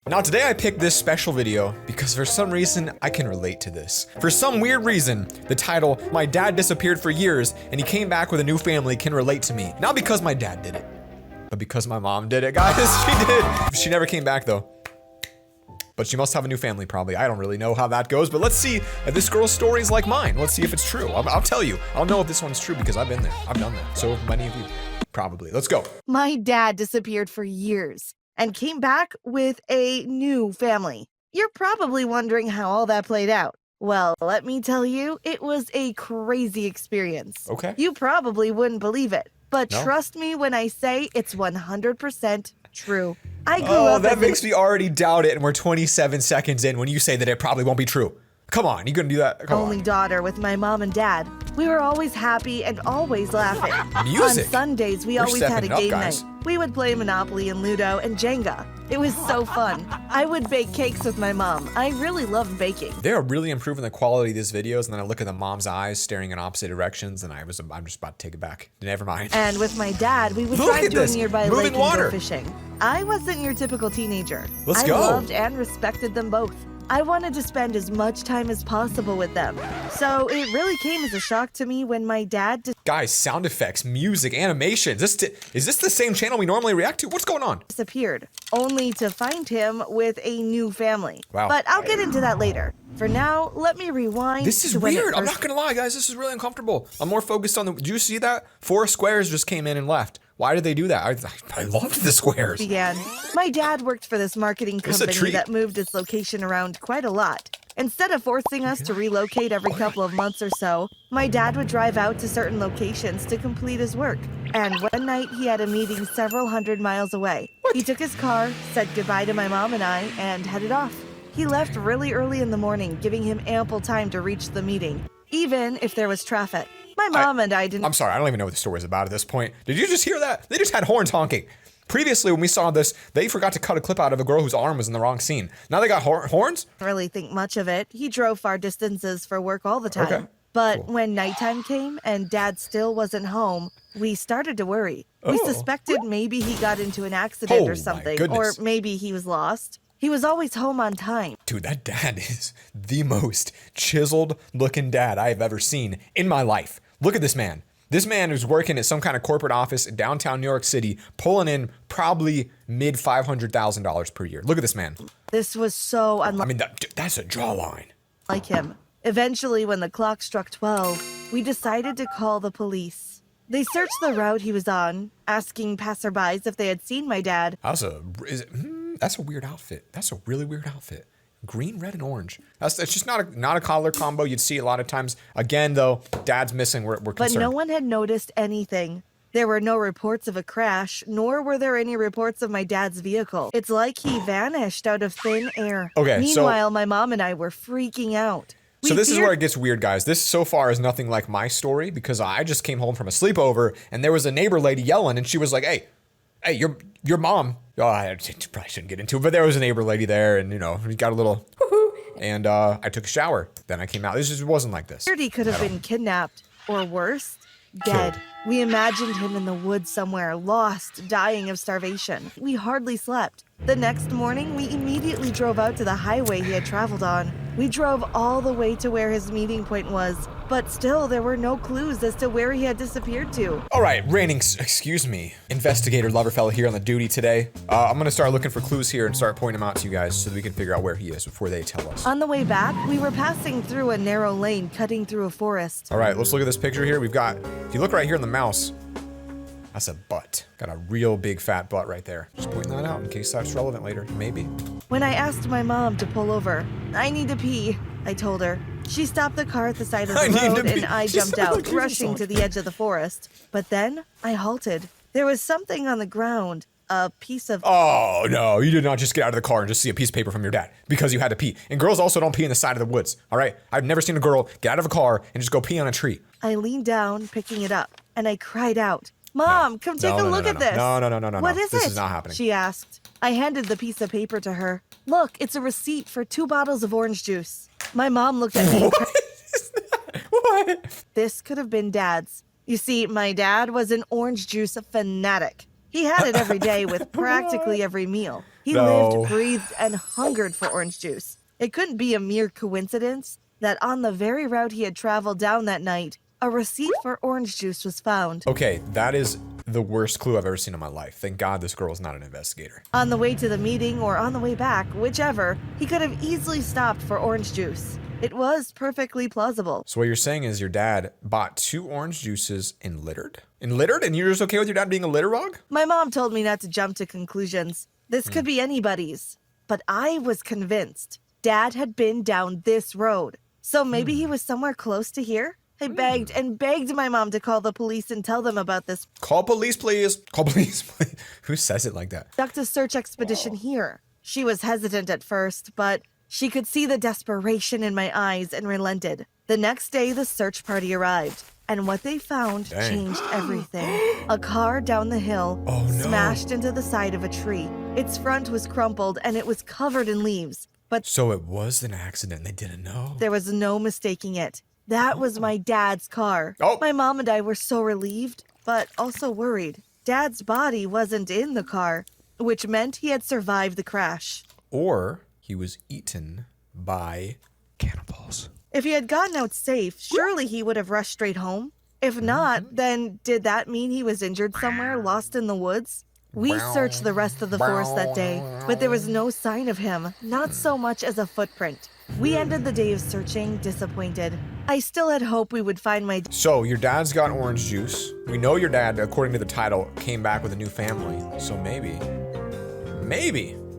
Now today I picked this special video because for some reason I can relate to this. For some weird reason, the title, "My Dad Disappeared for Years and He Came Back with a New Family," can relate to me. Not because my dad did it, but because my mom did it, guys. She did. She never came back though. But she must have a new family probably. I don't really know how that goes, but let's see if this girl's story is like mine. Let's see if it's true. I'll tell you. I'll know if this one's true because I've been there. I've done that. So have many of you. Probably. Let's go. My dad disappeared for years and came back with a new family. You're probably wondering how all that played out. Well, let me tell you, it was a crazy experience. Okay. You probably wouldn't believe it, but No. trust me when I say it's 100% true. I grew up that as makes me already doubt it, and we're 27 seconds in when you say that it probably won't be true. Come on, you gonna do that? Come only daughter with my mom and dad. We were always happy and always laughing. Music. On Sundays, we You're always had a stepping it up, game guys. night. We would play Monopoly and Ludo and Jenga. It was so fun. I would bake cakes with my mom. I really loved baking. They're really improving the quality of these videos, and then I look at the mom's eyes staring in opposite directions, and I'm just about to take it back. Never mind. And with my dad, we would Look drive at to a this. nearby Moving lake and water. go fishing. I wasn't your typical teenager. Let's I go. loved and respected them both. I wanted to spend as much time as possible with them. So it really came as a shock to me when my dad Guys, sound effects, music, animation. Is this the same channel we normally react to? What's going on? disappeared, only to find him with a new family. Wow. But I'll get into that later. For now, let me rewind. This is to when it weird. I'm first not gonna lie, guys. This is really uncomfortable. I'm more focused on the. Did you see that? 4 squares just came in and left. Why did they do that? I loved the squares. began. My dad worked for this marketing It's a company treat. that moved its location around quite a lot. Instead of forcing us to relocate every couple of months or so, my dad would drive out to certain locations to complete his work. And one night he had a meeting several hundred miles away. He took his car, said goodbye to my mom and I, and headed off. He left really early in the morning, giving him ample time to reach the meeting, even if there was traffic. My mom and I didn't. I'm sorry. I don't even know what the story is about at this point. Did you just hear that? They just had horns honking. Previously, when we saw this, they forgot to cut a clip out of a girl whose arm was in the wrong scene. Now they got horns? really think much of it. He drove far distances for work all the time. Okay, But cool. when nighttime came and dad still wasn't home, we started to worry. We Oh. suspected maybe he got into an accident Oh, my or something, or goodness. maybe he was lost. He was always home on time. Dude, that dad is the most chiseled looking dad I have ever seen in my life. Look at this man. This man is working at some kind of corporate office in downtown New York City, pulling in probably mid $500,000 per year. Look at this man. This was so I unlike mean, that's a jawline. him. Eventually, when the clock struck 12, we decided to call the police. They searched the route he was on, asking passerbys if they had seen my dad. That's a weird outfit. That's a really weird outfit. Green, red, and orange. That's just not a color combo you'd see a lot of times. Again, though, dad's missing. We're But concerned. no one had noticed anything. There were no reports of a crash, nor were there any reports of my dad's vehicle. It's like he vanished out of thin air. Okay, so- Meanwhile, my mom and I were freaking out. So We this is feared- where it gets weird, guys. This so far is nothing like my story because I just came home from a sleepover and there was a neighbor lady yelling and she was like, hey, your mom. Oh, I probably shouldn't get into it, but there was a neighbor lady there and, we got a little and I took a shower. Then I came out. This just wasn't like this. feared he could have been kidnapped, or worse, dead. We imagined him in the woods somewhere, lost, dying of starvation. We hardly slept. The next morning, we immediately drove out to the highway he had traveled on. We drove all the way to where his meeting point was, but still there were no clues as to where he had disappeared to. All right, excuse me, investigator Loverfella here on the duty today. I'm gonna start looking for clues here and start pointing them out to you guys so that we can figure out where he is before they tell us. On the way back, we were passing through a narrow lane cutting through a forest. All right, let's look at this picture here. We've got, if you look right here in the mouse, that's a butt. Got a real big fat butt right there. Just pointing that out in case that's relevant later, maybe. When I asked my mom to pull over, I need to pee, I told her. She stopped the car at the side of I the need to road pee. and I She jumped sounded out, like a rushing song. to the edge of the forest. But then I halted. There was something on the ground, a piece of Oh no, you did not just get out of the car and just see a piece of paper from your dad because you had to pee. And girls also don't pee in the side of the woods, all right? I've never seen a girl get out of a car and just go pee on a tree. I leaned down, picking it up, and I cried out, Mom, come take a look at this. No. What is This it? is not happening. She asked. I handed the piece of paper to her. Look, it's a receipt for 2 bottles of orange juice. My mom looked at me. What is that? What? This could have been Dad's. You see, my dad was an orange juice fanatic. He had it every day with practically every meal. He No. lived, breathed, and hungered for orange juice. It couldn't be a mere coincidence that on the very route he had traveled down that night, a receipt for orange juice was found. Okay, that is the worst clue I've ever seen in my life. Thank God this girl is not an investigator. On the way to the meeting or on the way back, whichever, he could have easily stopped for orange juice. It was perfectly plausible. So what you're saying is your dad bought 2 orange juices and littered? And littered? And you're just okay with your dad being a litter hog? My mom told me not to jump to conclusions. This could be anybody's. But I was convinced Dad had been down this road. So maybe he was somewhere close to here? I begged and begged my mom to call the police and tell them about this. Call police, please. Call police, please. Who says it like that? Conduct a search expedition here. She was hesitant at first, but she could see the desperation in my eyes and relented. The next day, the search party arrived, and what they found changed everything. A car down the hill smashed into the side of a tree. Its front was crumpled, and it was covered in leaves. But So it was an accident. They didn't know. there was no mistaking it. That was my dad's car. Oh. My mom and I were so relieved, but also worried. Dad's body wasn't in the car, which meant he had survived the crash. Or he was eaten by cannibals. If he had gotten out safe, surely he would have rushed straight home. If not, then did that mean he was injured somewhere, lost in the woods? We searched the rest of the forest that day, but there was no sign of him, not so much as a footprint. We ended the day of searching disappointed. I still had hope we would find my So your dad's got orange juice. We know your dad, according to the title, came back with a new family. So maybe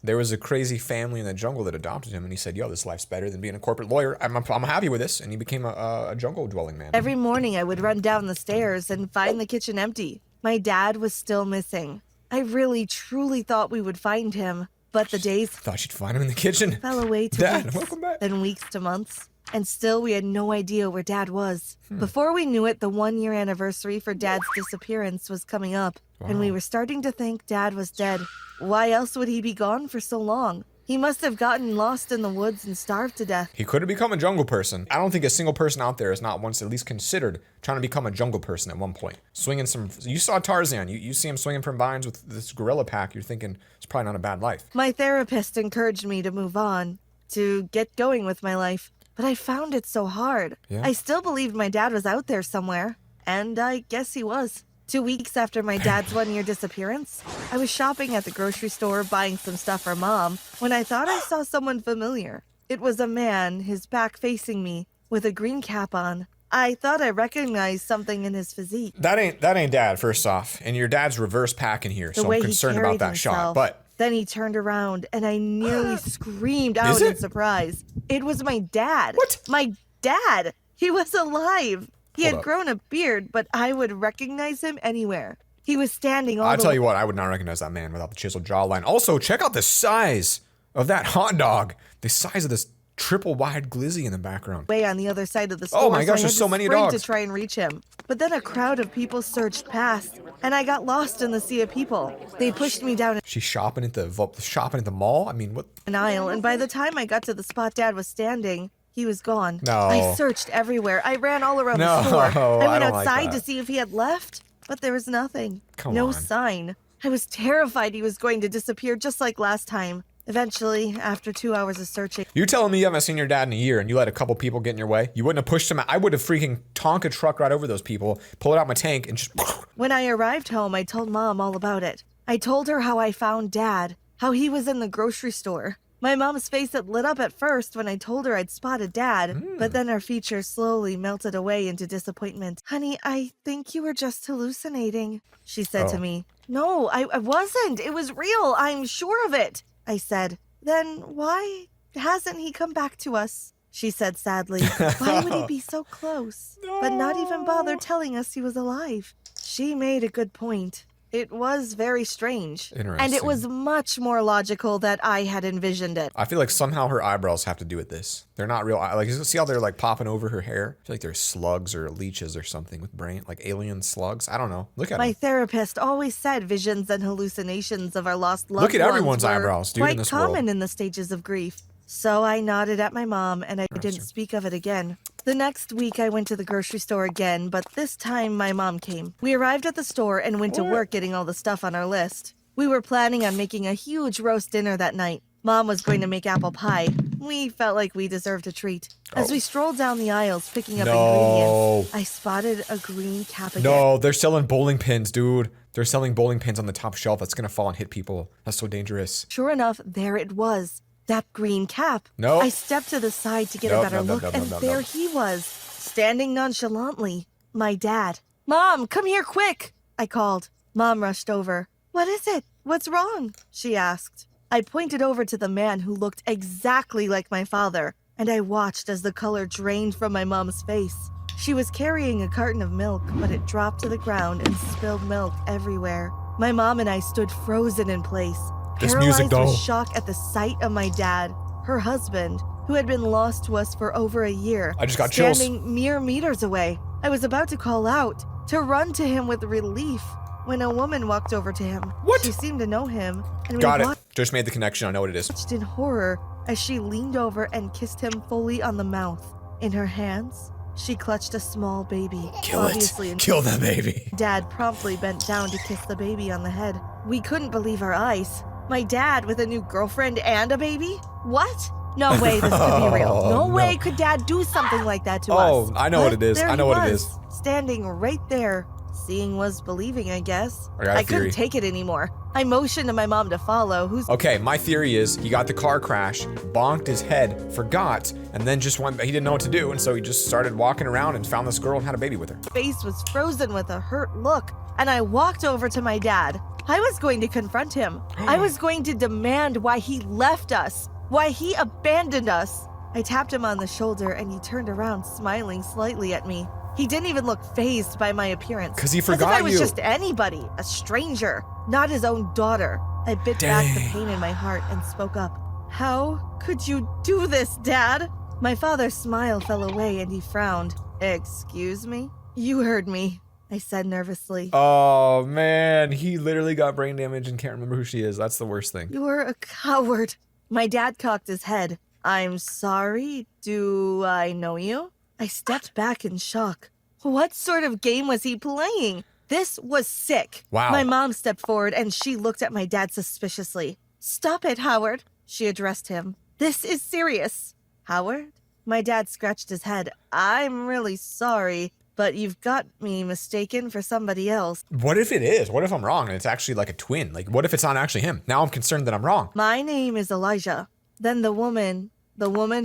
there was a crazy family in the jungle that adopted him, and he said, "Yo, this life's better than being a corporate lawyer. I'm happy with this," and he became a jungle dwelling man. Every morning I would run down the stairs and find the kitchen empty. My dad was still missing. I really, truly thought we would find him, but the days Thought you'd find him in the kitchen. fell away to Dad, weeks, welcome back. then weeks to months, and still we had no idea where Dad was. Before we knew it, the 1-year anniversary for Dad's disappearance was coming up, and we were starting to think Dad was dead. Why else would he be gone for so long? He must have gotten lost in the woods and starved to death. He could have become a jungle person. I don't think a single person out there has not once at least considered trying to become a jungle person at one point. Swinging some, you saw Tarzan, you see him swinging from vines with this gorilla pack, you're thinking it's probably not a bad life. My therapist encouraged me to move on, to get going with my life, but I found it so hard. Yeah. I still believed my dad was out there somewhere, and I guess he was. 2 weeks after my dad's 1-year disappearance, I was shopping at the grocery store buying some stuff for Mom when I thought I saw someone familiar. It was a man, his back facing me, with a green cap on. I thought I recognized something in his physique. That ain't Dad, first off, and your dad's reverse packing here, The so way I'm he concerned carried about that shot. himself. But Then he turned around, and I nearly screamed out in it? surprise. It was my dad. What? My dad! He was alive! He Hold had up. grown a beard, but I would recognize him anywhere. He was standing all I'll the tell you what, I would not recognize that man without the chiseled jawline. Also, check out the size of that hot dog. The size of this triple wide glizzy in the background. way on the other side of the store. Oh my gosh, I had there's so to many sprint dogs. to try and reach him. But then a crowd of people surged past, and I got lost in the sea of people. They pushed me down She's shopping at the mall? I mean, what? an aisle, and by the time I got to the spot Dad was standing, he was gone. No. I searched everywhere. I ran all around No, the store. I went don't like outside to that. see if he had left, but there was nothing. Come no on. sign. I was terrified he was going to disappear just like last time. Eventually, after 2 hours of searching, You telling me you haven't seen your dad in a year and you let a couple people get in your way? You wouldn't have pushed him out. I would have freaking Tonka truck right over those people, pulled out my tank, and just... when I arrived home, I told Mom all about it. I told her how I found Dad, how he was in the grocery store. My mom's face had lit up at first when I told her I'd spotted Dad, but then her features slowly melted away into disappointment. Honey, I think you were just hallucinating, she said to Oh. me. No, I wasn't. It was real. I'm sure of it, I said. Then why hasn't he come back to us? She said sadly. Why would he be so close, but not even bother telling us he was alive? She made a good point. It was very strange. And it Interesting. was much more logical that I had envisioned it. I feel like somehow her eyebrows have to do with this. They're not real. Like, see how they're like popping over her hair? I feel like they're slugs or leeches or something with brain, like alien slugs. I don't know. Look at My them. therapist always said visions and hallucinations of our lost loved Look at ones everyone's were eyebrows, dude, in quite this common world. in the stages of grief. So I nodded at my mom and I didn't speak of it again. The next week I went to the grocery store again, but this time my mom came. We arrived at the store and went to work getting all the stuff on our list. We were planning on making a huge roast dinner that night. Mom was going to make apple pie. We felt like we deserved a treat. As we strolled down the aisles picking up ingredients, I spotted a green cap again. No, they're selling bowling pins, dude. They're selling bowling pins on the top shelf. That's gonna fall and hit people. That's so dangerous. Sure enough, there it was. That green cap. No. I stepped to the side to get a better look, and there he was, standing nonchalantly. My dad. Mom, come here quick, I called. Mom rushed over. What is it? What's wrong? She asked. I pointed over to the man who looked exactly like my father, and I watched as the color drained from my mom's face. She was carrying a carton of milk, but it dropped to the ground and spilled milk everywhere. My mom and I stood frozen in place, paralyzed with shock at the sight of my dad, her husband, who had been lost to us for over a year, I just got standing mere meters away. I was about to call out, to run to him with relief, when a woman walked over to him. What? She seemed to know him, and Got it. Just made the connection. I know what it is. watched in horror as she leaned over and kissed him fully on the mouth. In her hands, she clutched a small baby. Kill it. Kill the baby. Dad promptly bent down to kiss the baby on the head. We couldn't believe our eyes. My dad with a new girlfriend and a baby? What? No way this could be real. No way could Dad do something like that to us. Oh, I know what it is. I know what it is. Standing right there. Seeing was believing, I guess. I got a theory. Couldn't take it anymore. I motioned to my mom to follow, Okay, my theory is he got the car crash, bonked his head, forgot, and then just went, he didn't know what to do, and so he just started walking around and found this girl and had a baby with her. face was frozen with a hurt look, and I walked over to my dad. I was going to confront him. I was going to demand why he left us, why he abandoned us. I tapped him on the shoulder, and he turned around, smiling slightly at me. He didn't even look fazed by my appearance. Because he As forgot if I was you. just anybody, a stranger, not his own daughter. I bit back the pain in my heart and spoke up. How could you do this, Dad? My father's smile fell away and he frowned. Excuse me? You heard me, I said nervously. Oh, man. He literally got brain damage and can't remember who she is. That's the worst thing. You're a coward. My dad cocked his head. I'm sorry. Do I know you? I stepped back in shock. What sort of game was he playing? This was sick. Wow. My mom stepped forward and she looked at my dad suspiciously. Stop it, Howard, she addressed him. This is serious. Howard? My dad scratched his head. I'm really sorry, but you've got me mistaken for somebody else. What if it is? What if I'm wrong and it's actually like a twin? Like, what if it's not actually him? Now I'm concerned that I'm wrong. My name is Elijah. Then the woman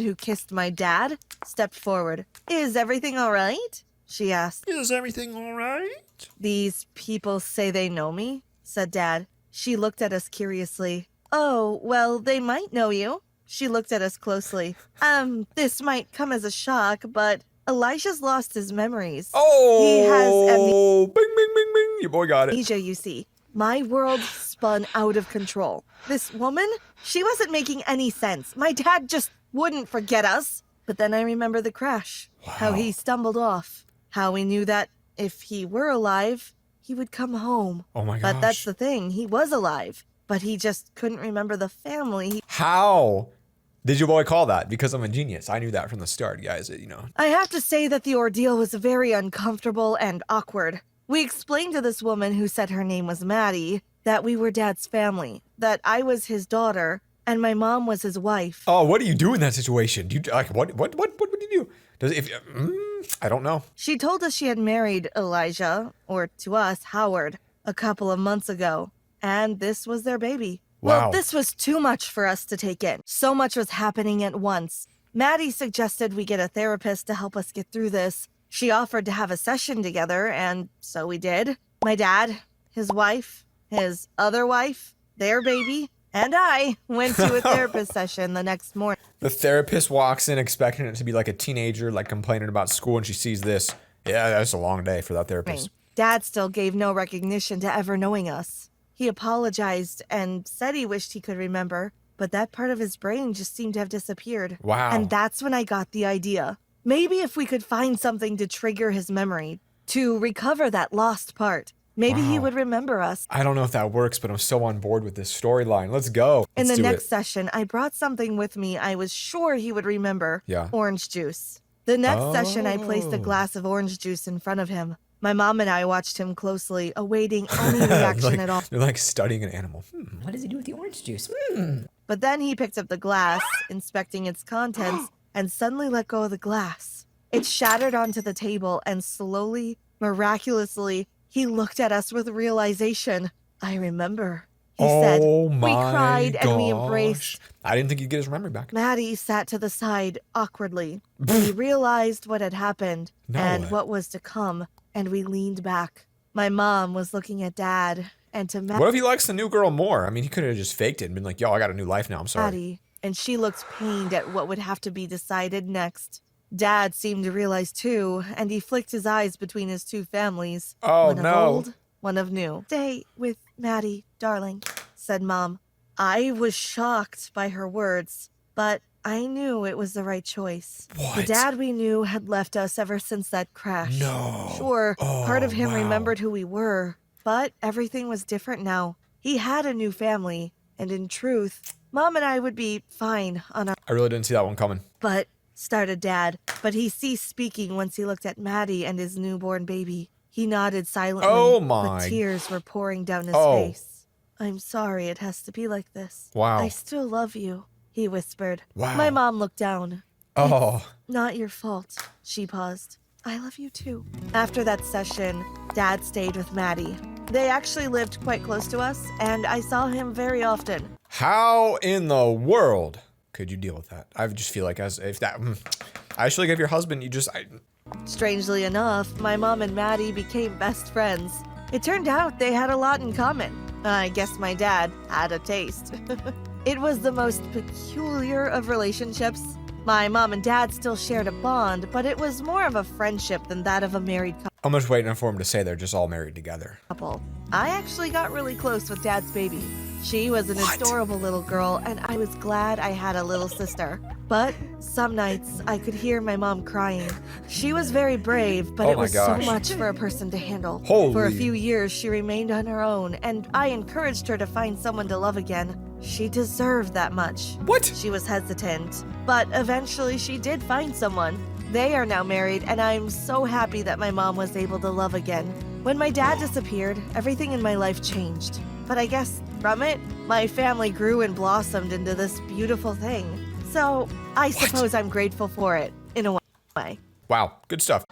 who kissed my dad, stepped forward. Is everything all right? She asked. Is everything all right? These people say they know me, said Dad. She looked at us curiously. Oh, well, they might know you. She looked at us closely. This might come as a shock, but Elijah's lost his memories. Oh, he has bing, bing, bing, bing. Your boy got it. amnesia, you see. My world spun out of control. This woman, she wasn't making any sense. My dad just wouldn't forget us. But then I remember the crash, how he stumbled off, how we knew that if he were alive, he would come home. Oh my gosh. But that's the thing, he was alive, but he just couldn't remember the family. How did your boy call that? Because I'm a genius. I knew that from the start, guys, I have to say that the ordeal was very uncomfortable and awkward. We explained to this woman who said her name was Maddie that we were Dad's family, that I was his daughter, and my mom was his wife. Oh, what do you do in that situation? Do you like what would you do? I don't know. She told us she had married Elijah, or to us, Howard, a couple of months ago, and this was their baby. Wow. Well, this was too much for us to take in. So much was happening at once. Maddie suggested we get a therapist to help us get through this. She offered to have a session together, and so we did. My dad, his wife, his other wife, their baby, and I went to a therapist session the next morning. The therapist walks in expecting it to be like a teenager, like complaining about school, and she sees this. Yeah, that's a long day for that therapist. Dad still gave no recognition to ever knowing us. He apologized and said he wished he could remember, but that part of his brain just seemed to have disappeared. Wow. And that's when I got the idea. Maybe if we could find something to trigger his memory, to recover that lost part, maybe he would remember us. I don't know if that works, but I'm so on board with this storyline. Let's go. In Let's the do next it. session, I brought something with me I was sure he would remember. Yeah. Orange juice. The next session, I placed a glass of orange juice in front of him. My mom and I watched him closely, awaiting any reaction at all. They're like studying an animal. What does he do with the orange juice? But then he picked up the glass, inspecting its contents, and suddenly let go of the glass. It shattered onto the table, and slowly, miraculously, he looked at us with realization. I remember, he said. We cried and we embraced. I didn't think he'd get his memory back. Maddie sat to the side awkwardly. We realized what had happened and what was to come, and we leaned back. My mom was looking at Dad, and to What if he likes the new girl more? I mean, he could have just faked it and been like, yo, I got a new life now, I'm sorry. Maddie, and she looked pained at what would have to be decided next. Dad seemed to realize too, and he flicked his eyes between his two families. Oh, one no. of old, one of new. Stay with Maddie, darling, said Mom. I was shocked by her words, but I knew it was the right choice. What? The dad we knew had left us ever since that crash. No. Sure, part of him wow. remembered who we were, but everything was different now. He had a new family, and in truth, Mom and I would be fine on our— I really didn't see that one coming. But, started Dad, but he ceased speaking once he looked at Maddie and his newborn baby. He nodded silently, Oh my. but tears were pouring down his Oh. face. I'm sorry it has to be like this. Wow. I still love you, he whispered. Wow. My mom looked down. Oh. Not your fault, she paused. I love you too. After that session, Dad stayed with Maddie. They actually lived quite close to us, and I saw him very often. How in the world could you deal with that? I just feel like as if that, I actually like if your husband, Strangely enough, my mom and Maddie became best friends. It turned out they had a lot in common. I guess my dad had a taste. It was the most peculiar of relationships. My mom and dad still shared a bond, but it was more of a friendship than that of a married I'm just waiting for him to say they're just all married together. couple. I actually got really close with Dad's baby. She was an What? adorable little girl, and I was glad I had a little sister. But some nights, I could hear my mom crying. She was very brave, but Oh it my was gosh. so much for a person to handle. Holy. For a few years, she remained on her own, and I encouraged her to find someone to love again. She deserved that much. What? She was hesitant, but eventually she did find someone. They are now married, and I'm so happy that my mom was able to love again. When my dad disappeared, everything in my life changed. But I guess from it, my family grew and blossomed into this beautiful thing. So I suppose I'm grateful for it, in a way. Wow, good stuff.